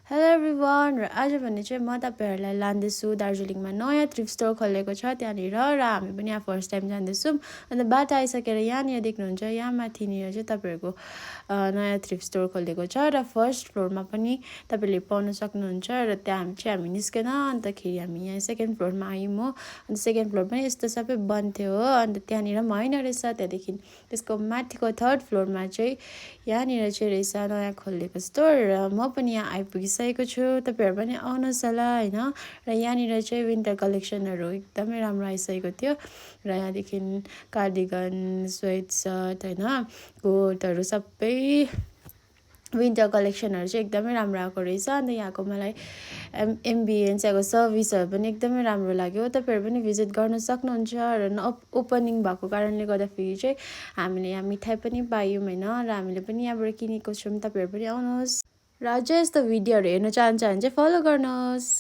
Hello everyone र आज भने चाहिँ म तपाईहरुलाई लान्दैछु दार्जिलिङमा नयाँ थ्रिफ्ट स्टोर खोलेको छ त्यहाँनिर र हामी पनि यहाँ फर्स्ट टाइम जाँदैछौँ अनि बाटो आइसकेर यहाँनिर देख्नुहुन्छ यहाँ माथिनिर चाहिँ तपाईहरुको नयाँ थ्रिफ्ट स्टोर खोलेको छ र फर्स्ट फ्लोरमा पनि तपाईले पाउन सक्नुहुन्छ र त्यहाँ हामी निस्केन अन्तखेरि हामी यहाँ सेकेन्ड फ्लोरमा आयौँ हो अनि सेकेन्ड फ्लोर पनि यस्तो सबै बन्द थियो हो अन्त त्यहाँनिर पनि हैन रहेछ त्यहाँदेखि त्यसको माथिको थर्ड फ्लोरमा चाहिँ यहाँनिर चाहिँ रहेछ नयाँ खोलेको स्टोर र म पनि यहाँ आइपुगिसकेको छु तपाईहरु पनि आउनुहोस् होला हैन र यहाँनिर चाहिँ विन्टर कलेक्सनहरु एकदमै राम्रो आइसकेको थियो र यहाँदेखि कार्डिगन स्वेट शर्ट हैन कोटहरु सबै विन्टर कलेक्सनहरु चाहिँ एकदमै राम्रो आएको रहेछ अन्त यहाँको मलाई एम्बियन्स यहाँको सर्भिसहरु पनि एकदमै राम्रो लाग्यो तपाईहरु पनि भिजिट गर्न सक्नुहुन्छ र ओपनिङ भएको कारणले गर्दाखेरि चाहिँ हामीले यहाँ मिठाई पनि पायौं हैन र हामीले पनि यहाँबाट किनेको छौं तपाईहरु पनि आउनुहोस् र अझै यस्तो भिडियोहरु हेर्न चाहन्छ भने चाहिँ फलो गर्नुहोस्।